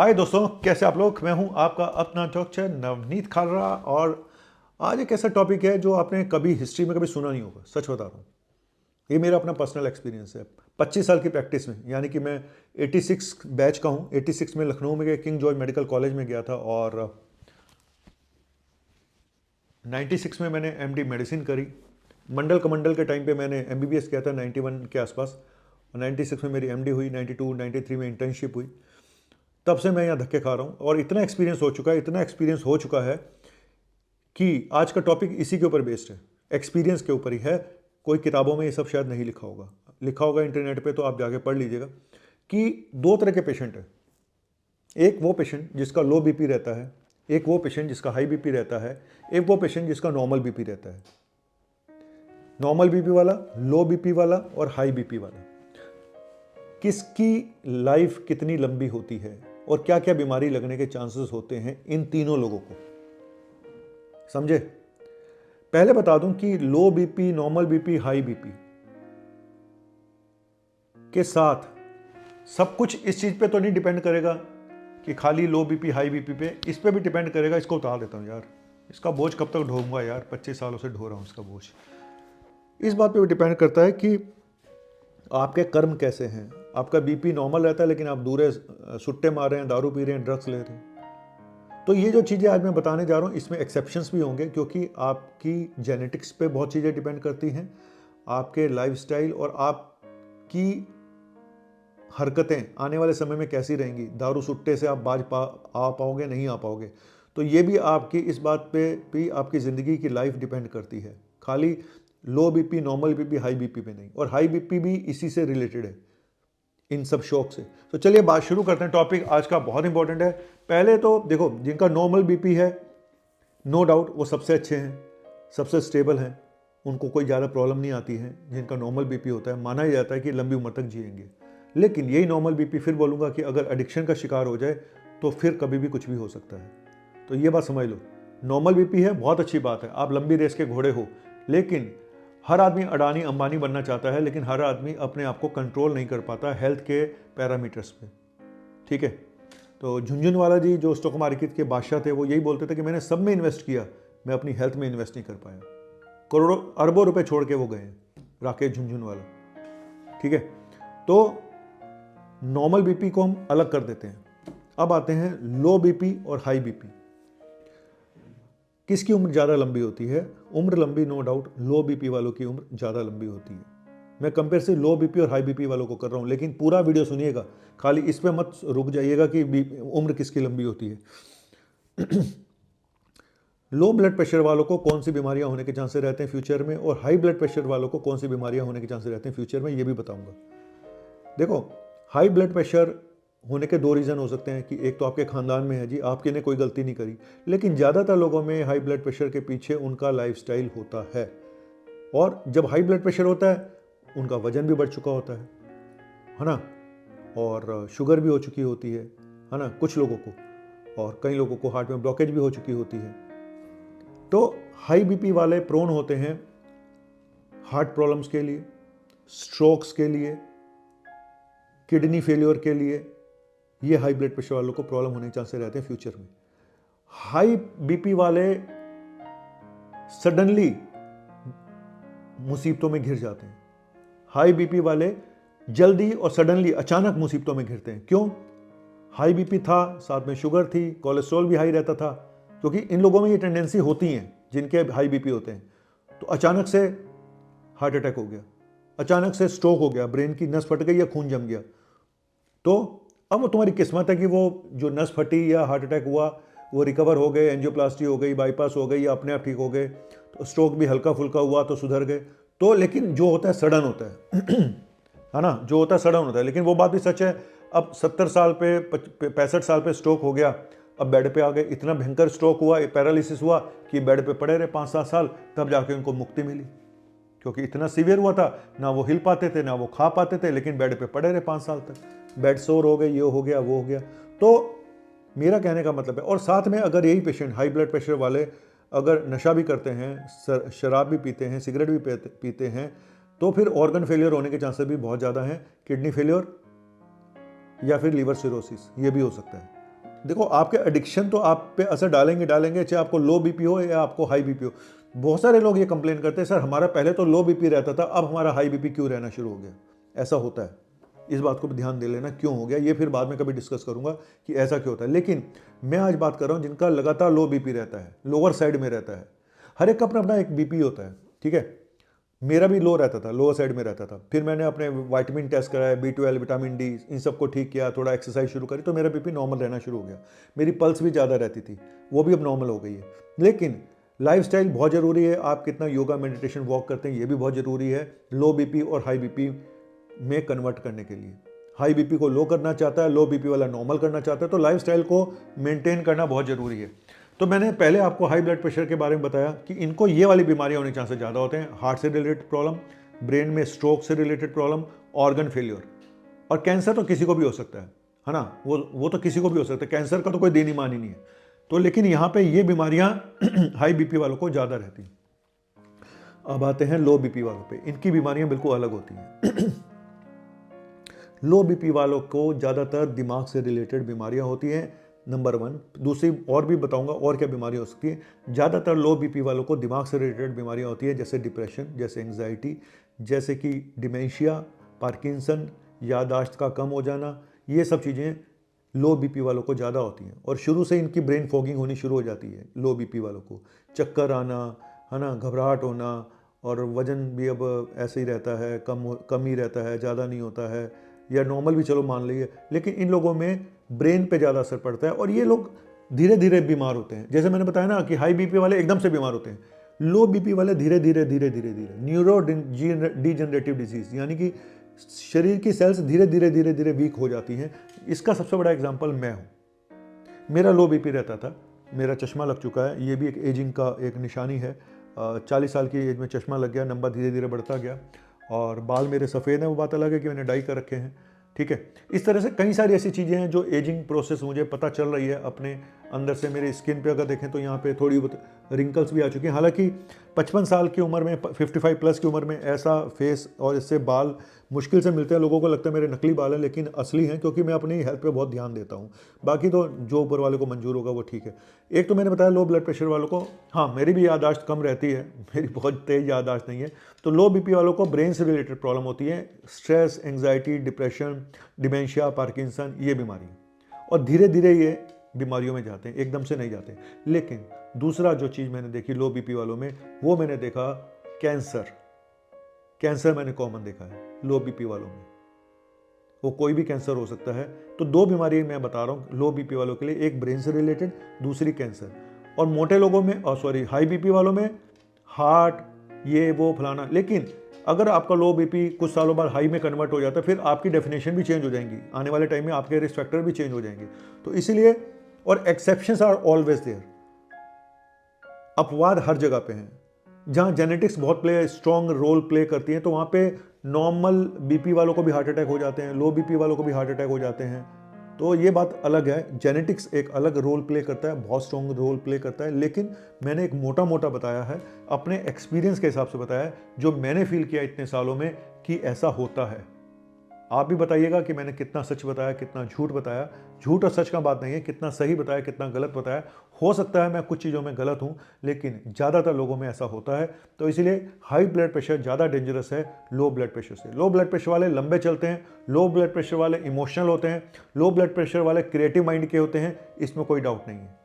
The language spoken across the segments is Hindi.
हाय दोस्तों, कैसे आप लोग। मैं हूं आपका अपना डॉक्टर नवनीत खालरा और आज एक ऐसा टॉपिक है जो आपने कभी हिस्ट्री में कभी सुना नहीं होगा। सच बता रहा हूं, ये मेरा अपना पर्सनल एक्सपीरियंस है 25 साल की प्रैक्टिस में। यानी कि मैं 86 बैच का हूं। 86 में लखनऊ में किंग जॉर्ज मेडिकल कॉलेज में गया था और 96 में मैंने एमडी मेडिसिन करी। मंडल कमंडल के टाइम पे मैंने एमबीबीएस किया था 91 के आसपास। 96 में मेरी एमडी हुई, 92 93 में इंटर्नशिप हुई। तब से मैं यहाँ धक्के खा रहा हूँ और इतना एक्सपीरियंस हो चुका है कि आज का टॉपिक इसी के ऊपर बेस्ड है, एक्सपीरियंस के ऊपर ही है। कोई किताबों में ये सब शायद नहीं लिखा होगा इंटरनेट पे, तो आप जाके पढ़ लीजिएगा कि दो तरह के पेशेंट हैं। एक वो पेशेंट जिसका लो बीपी रहता है, एक वो पेशेंट जिसका हाई बीपी रहता है, एक वो पेशेंट जिसका नॉर्मल बीपी रहता है। नॉर्मल बीपी वाला, लो बीपी वाला और हाई बीपी वाला, किसकी लाइफ कितनी लंबी होती है और क्या क्या बीमारी लगने के चांसेस होते हैं इन तीनों लोगों को, समझे। पहले बता दूं कि लो BP, normal BP, high BP के साथ सब कुछ इस चीज पे तो नहीं डिपेंड करेगा कि खाली लो बीपी हाई बीपी पे, इस पे भी डिपेंड करेगा। इसको उतार देता हूं यार, इसका बोझ कब तक ढोऊंगा यार, 25 सालों से ढो रहा हूं इसका बोझ। इस बात पे भी डिपेंड करता है कि आपके कर्म कैसे हैं। आपका बीपी नॉर्मल रहता है लेकिन आप दूरे सुट्टे मार रहे हैं, दारू पी रहे हैं, ड्रग्स ले रहे हैं। तो ये जो चीज़ें आज मैं बताने जा रहा हूँ इसमें एक्सेप्शंस भी होंगे, क्योंकि आपकी जेनेटिक्स पे बहुत चीज़ें डिपेंड करती हैं, आपके लाइफस्टाइल और आपकी हरकतें आने वाले समय में कैसी रहेंगी। दारू सुट्टे से आप आ पाओगे, नहीं आ पाओगे। तो ये भी आपकी इस बात पे भी आपकी ज़िंदगी की लाइफ डिपेंड करती है, खाली लो BP, normal BP, high BP पे नहीं। और हाई बीपी भी इसी से रिलेटेड है, इन सब शौक से। तो चलिए बात शुरू करते हैं। टॉपिक आज का बहुत इंपॉर्टेंट है। पहले तो देखो, जिनका नॉर्मल बीपी है, नो डाउट वो सबसे अच्छे हैं, सबसे स्टेबल हैं, उनको कोई ज़्यादा प्रॉब्लम नहीं आती है। जिनका नॉर्मल बीपी होता है, माना ही जाता है कि लंबी उम्र तक जिएंगे। लेकिन यही नॉर्मल बीपी, फिर बोलूँगा कि अगर एडिक्शन का शिकार हो जाए तो फिर कभी भी कुछ भी हो सकता है। तो ये बात समझ लो, नॉर्मल बीपी है बहुत अच्छी बात है, आप लंबी रेस के घोड़े हो। लेकिन हर आदमी अडानी अंबानी बनना चाहता है, लेकिन हर आदमी अपने आप को कंट्रोल नहीं कर पाता हेल्थ के पैरामीटर्स पे, ठीक है। तो झुनझुनवाला जी जो स्टॉक मार्केट के बादशाह थे, वो यही बोलते थे कि मैंने सब में इन्वेस्ट किया, मैं अपनी हेल्थ में इन्वेस्ट नहीं कर पाया। करोड़ों अरबों रुपए छोड़ के वो गए, राकेश झुनझुनवाला, ठीक है। तो नॉर्मल बीपी को हम अलग कर देते हैं। अब आते हैं लो बीपी और हाई बीपी। किसकी उम्र ज़्यादा लंबी होती है? उम्र लंबी नो डाउट लो बीपी वालों की उम्र ज़्यादा लंबी होती है। मैं कंपेयर से लो बीपी और हाई बीपी वालों को कर रहा हूँ, लेकिन पूरा वीडियो सुनिएगा, खाली इस पे मत रुक जाइएगा कि उम्र किसकी लंबी होती है। लो ब्लड प्रेशर वालों को कौन सी बीमारियां होने के चांसेस रहते हैं फ्यूचर में, और हाई ब्लड प्रेशर वालों को कौन सी बीमारियां होने के चांसेस रहते हैं फ्यूचर में, ये भी बताऊंगा। देखो, हाई ब्लड प्रेशर होने के दो रीज़न हो सकते हैं कि एक तो आपके खानदान में है जी, आपके ने कोई गलती नहीं करी, लेकिन ज़्यादातर लोगों में हाई ब्लड प्रेशर के पीछे उनका लाइफस्टाइल होता है। और जब हाई ब्लड प्रेशर होता है, उनका वजन भी बढ़ चुका होता है ना, और शुगर भी हो चुकी होती है ना कुछ लोगों को, और कई लोगों को हार्ट में ब्लॉकेज भी हो चुकी होती है। तो हाई बीपी वाले प्रोन होते हैं हार्ट प्रॉब्लम्स के लिए, स्ट्रोक्स के लिए, किडनी फेलियर के लिए। ये हाई ब्लड प्रेशर वालों को प्रॉब्लम होने के चांसेस रहते हैं फ्यूचर में। हाई बीपी वाले सडनली मुसीबतों में घिर जाते हैं। हाई बीपी वाले जल्दी और सडनली अचानक मुसीबतों में घिरते हैं। क्यों? हाई बीपी था, साथ में शुगर थी, कोलेस्ट्रॉल भी हाई रहता था, क्योंकि इन लोगों में ये टेंडेंसी होती है जिनके हाई बीपी होते हैं। तो अचानक से हार्ट अटैक हो गया, अचानक से स्ट्रोक हो गया, ब्रेन की नस फट गई या खून जम गया। तो अब वो तुम्हारी किस्मत है कि वो जो नस फटी या हार्ट अटैक हुआ वो रिकवर हो गए, एंजियोप्लास्टी हो गई, बाईपास हो गई या अपने आप ठीक हो गए। तो स्ट्रोक भी हल्का फुल्का हुआ तो सुधर गए। तो लेकिन जो होता है सडन होता है ना, जो होता है सडन होता है। लेकिन वो बात भी सच है, अब 70 साल पे 65 साल पे स्ट्रोक हो गया, अब बेड पे आ गए, इतना भयंकर स्ट्रोक हुआ, पैरालिसिस हुआ कि बेड पे पड़े रहे 5-7 साल, तब जाके उनको मुक्ति मिली। क्योंकि इतना सीवियर हुआ था, ना वो हिल पाते थे ना वो खा पाते थे, लेकिन बेड पे पड़े रहे 5 साल तक, बेड सोर हो गए, ये हो गया वो हो गया। तो मेरा कहने का मतलब है, और साथ में अगर यही पेशेंट हाई ब्लड प्रेशर वाले अगर नशा भी करते हैं, शराब भी पीते हैं, सिगरेट भी पीते हैं, तो फिर ऑर्गन फेलियर होने के चांसेस भी बहुत ज़्यादा हैं। किडनी फेलियर या फिर लीवर सिरोसिस, ये भी हो सकता है। देखो आपके एडिक्शन तो आप पे असर डालेंगे, चाहे आपको लो बीपी हो या आपको हाई बीपी हो। बहुत सारे लोग ये कंप्लेन करते हैं, सर हमारा पहले तो लो बीपी रहता था, अब हमारा हाई बीपी क्यों रहना शुरू हो गया। ऐसा होता है, इस बात को भी ध्यान दे लेना क्यों हो गया, ये फिर बाद में कभी डिस्कस करूंगा कि ऐसा क्यों होता है। लेकिन मैं आज बात कर रहा हूं जिनका लगातार लो बीपी रहता है, लोअर साइड में रहता है। हर एक का अपना अपना एक बीपी होता है, ठीक है। मेरा भी लो रहता था, लोअर साइड में रहता था, फिर मैंने अपने विटामिन टेस्ट कराया, B12, विटामिन डी, इन सबको ठीक किया, थोड़ा एक्सरसाइज शुरू करी, तो मेरा बीपी नॉर्मल रहना शुरू हो गया। मेरी पल्स भी ज़्यादा रहती थी, वो भी अब नॉर्मल हो गई है। लेकिन लाइफस्टाइल बहुत ज़रूरी है, आप कितना योगा मेडिटेशन वॉक करते हैं ये भी बहुत ज़रूरी है लो बीपी और हाई बीपी में कन्वर्ट करने के लिए। हाई बीपी को लो करना चाहता है, लो बीपी वाला नॉर्मल करना चाहता है, तो लाइफस्टाइल को मेंटेन करना बहुत ज़रूरी है। तो मैंने पहले आपको हाई ब्लड प्रेशर के बारे में बताया कि इनको ये वाली बीमारियां होने के चांसेस ज़्यादा होते हैं, हार्ट से रिलेटेड प्रॉब्लम, ब्रेन में स्ट्रोक से रिलेटेड प्रॉब्लम, ऑर्गन फेलियर, और कैंसर तो किसी को भी हो सकता है ना, वो तो किसी को भी हो सकता है, कैंसर का तो कोई देन ईमान ही नहीं है। तो लेकिन यहाँ पे ये बीमारियां हाई बीपी वालों को ज़्यादा रहती हैं। अब आते हैं लो बीपी वालों पे, इनकी बीमारियां बिल्कुल अलग होती हैं। लो बीपी वालों को ज़्यादातर दिमाग से रिलेटेड बीमारियां होती हैं, नंबर 1। दूसरी और भी बताऊंगा और क्या बीमारियां हो सकती हैं। ज़्यादातर लो बीपी वालों को दिमाग से रिलेटेड बीमारियां होती हैं, जैसे डिप्रेशन, जैसे एंग्जाइटी, जैसे कि डिमेंशिया, पार्किंसन, याददाश्त का कम हो जाना, ये सब चीज़ें लो बीपी वालों को ज़्यादा होती हैं। और शुरू से इनकी ब्रेन फॉगिंग होनी शुरू हो जाती है लो बीपी वालों को, चक्कर आना, है ना, घबराहट होना, और वज़न भी अब ऐसे ही रहता है, कम ही रहता है, ज़्यादा नहीं होता है, या नॉर्मल भी चलो मान लीजिए। लेकिन इन लोगों में ब्रेन पे ज़्यादा असर पड़ता है और ये लोग धीरे धीरे बीमार होते हैं। जैसे मैंने बताया ना कि हाई बीपी वाले एकदम से बीमार होते हैं, लो बीपी वाले धीरे धीरे धीरे धीरे धीरे, न्यूरो डिजेनरेटिव डिजीज़, यानी कि शरीर की सेल्स धीरे धीरे धीरे धीरे वीक हो जाती हैं। इसका सबसे बड़ा एग्जांपल मैं हूँ। मेरा लो बीपी रहता था, मेरा चश्मा लग चुका है, ये भी एक एजिंग का एक निशानी है। 40 साल की एज में चश्मा लग गया, नंबर धीरे धीरे बढ़ता गया, और बाल मेरे सफ़ेद हैं, वो बात अलग है कि मैंने डाई कर रखे हैं, ठीक है। इस तरह से कई सारी ऐसी चीज़ें हैं जो एजिंग प्रोसेस मुझे पता चल रही है अपने अंदर से। मेरी स्किन पे अगर देखें तो यहाँ पे थोड़ी बहुत रिंकल्स भी आ चुकी हैं। हालांकि 55 साल की उम्र में, 55 प्लस की उम्र में ऐसा फेस और इससे बाल मुश्किल से मिलते हैं। लोगों को लगता है मेरे नकली बाल हैं, लेकिन असली हैं, क्योंकि मैं अपनी हेल्थ पे बहुत ध्यान देता हूँ। बाकी तो जो ऊपर वाले को मंजूर होगा वो ठीक है। एक तो मैंने बताया लो ब्लड प्रेशर वालों को, हाँ मेरी भी याददाश्त कम रहती है, मेरी बहुत तेज़ याददाश्त नहीं है। तो लो बीपी वालों को ब्रेन से रिलेटेड प्रॉब्लम होती है, stress, anxiety, depression, dementia, Parkinson, ये बीमारी, और धीरे धीरे ये बीमारियों में जाते हैं, एकदम से नहीं जाते। लेकिन दूसरा जो चीज़ मैंने देखी लो बीपी वालों में, वो मैंने देखा कैंसर मैंने कॉमन देखा है लो बीपी वालों में। वो कोई भी कैंसर हो सकता है। तो 2 बीमारी मैं बता रहा हूँ लो बीपी वालों के लिए, एक ब्रेन से रिलेटेड, दूसरी कैंसर। और मोटे लोगों में, हाई बीपी वालों में हार्ट, ये वो फलाना। लेकिन अगर आपका लो बीपी कुछ सालों बाद हाई में कन्वर्ट हो जाता है, फिर आपकी डेफिनेशन भी चेंज हो जाएंगी, आने वाले टाइम में आपके रिस्क फैक्टर भी चेंज हो जाएंगे। तो इसीलिए, और एक्सेप्शंस आर ऑलवेज देयर, अपवाद हर जगह पे हैं। जहाँ जेनेटिक्स बहुत स्ट्रॉन्ग रोल प्ले करती है, तो वहाँ पे नॉर्मल बीपी वालों को भी हार्ट अटैक हो जाते हैं, लो बीपी वालों को भी हार्ट अटैक हो जाते हैं। तो ये बात अलग है, जेनेटिक्स एक अलग रोल प्ले करता है, बहुत स्ट्रॉन्ग रोल प्ले करता है। लेकिन मैंने एक मोटा मोटा बताया है, अपने एक्सपीरियंस के हिसाब से बताया है, जो मैंने फील किया इतने सालों में कि ऐसा होता है। आप भी बताइएगा कि मैंने कितना सच बताया, कितना झूठ बताया। झूठ और सच का बात नहीं है, कितना सही बताया, कितना गलत बताया। हो सकता है मैं कुछ चीज़ों में गलत हूँ, लेकिन ज़्यादातर लोगों में ऐसा होता है। तो इसीलिए हाई ब्लड प्रेशर ज़्यादा डेंजरस है लो ब्लड प्रेशर से। लो ब्लड प्रेशर वाले लंबे चलते हैं, लो ब्लड प्रेशर वाले इमोशनल होते हैं, लो ब्लड प्रेशर वाले क्रिएटिव माइंड के होते हैं, इसमें कोई डाउट नहीं है।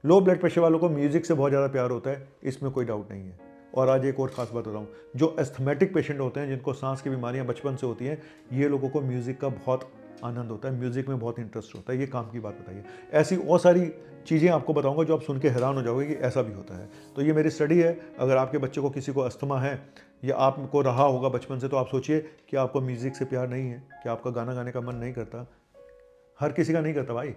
लो ब्लड प्रेशर वालों को म्यूजिक से बहुत ज़्यादा प्यार होता है, इसमें कोई डाउट नहीं है। और आज एक और ख़ास बात बताऊँ, जो एस्थमेटिक पेशेंट होते हैं, जिनको सांस की बीमारियां बचपन से होती हैं, ये लोगों को म्यूज़िक का बहुत आनंद होता है, म्यूज़िक में बहुत इंटरेस्ट होता है। ये काम की बात बताइए। ऐसी और सारी चीज़ें आपको बताऊंगा जो आप सुन के हैरान हो जाओगे कि ऐसा भी होता है। तो ये मेरी स्टडी है। अगर आपके बच्चे को किसी को अस्थमा है या आपको रहा होगा बचपन से, तो आप सोचिए कि आपको म्यूज़िक से प्यार नहीं है, कि आपका गाना गाने का मन नहीं करता। हर किसी का नहीं करता भाई।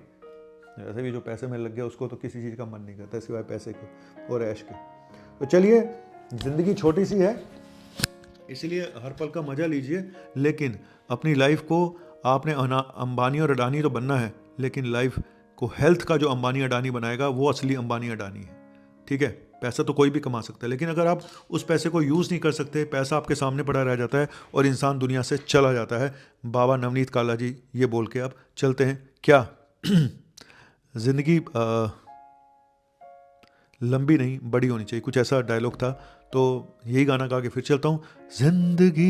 ऐसे भी जो पैसे में लग गया उसको तो किसी चीज़ का मन नहीं करता सिवाय पैसे के और ऐश के। तो चलिए, ज़िंदगी छोटी सी है, इसलिए हर पल का मज़ा लीजिए, लेकिन अपनी लाइफ को आपने अंबानी और अडानी तो बनना है, लेकिन लाइफ को हेल्थ का जो अंबानी अडानी बनाएगा वो असली अंबानी अडानी है। ठीक है, पैसा तो कोई भी कमा सकता है, लेकिन अगर आप उस पैसे को यूज़ नहीं कर सकते, पैसा आपके सामने पड़ा रह जाता है और इंसान दुनिया से चला जाता है। बाबा नवनीत काला जी ये बोल के आप चलते हैं क्या? ज़िंदगी लंबी नहीं बड़ी होनी चाहिए, कुछ ऐसा डायलॉग था। तो यही गाना गा के फिर चलता हूँ। जिंदगी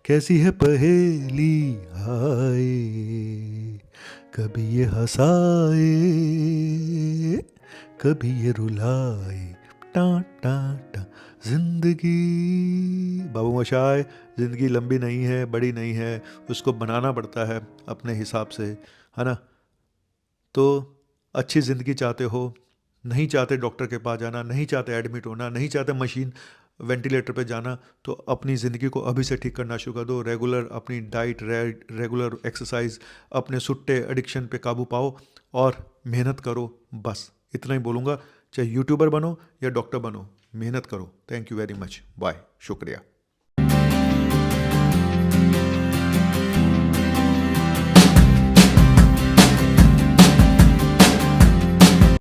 कैसी है पहेली हाय, कभी ये हंसाए कभी ये रुलाए, टा टा टा। जिंदगी बाबू मोशाय, ज़िंदगी लंबी नहीं है बड़ी नहीं है, उसको बनाना पड़ता है अपने हिसाब से, है ना। तो अच्छी ज़िंदगी चाहते हो, नहीं चाहते डॉक्टर के पास जाना, नहीं चाहते एडमिट होना, नहीं चाहते मशीन वेंटिलेटर पे जाना, तो अपनी ज़िंदगी को अभी से ठीक करना शुरू कर दो। रेगुलर अपनी डाइट, रेगुलर एक्सरसाइज, अपने सुट्टे एडिक्शन पे काबू पाओ और मेहनत करो। बस इतना ही बोलूँगा। चाहे यूट्यूबर बनो या डॉक्टर बनो, मेहनत करो। Thank you very much, bye, शुक्रिया।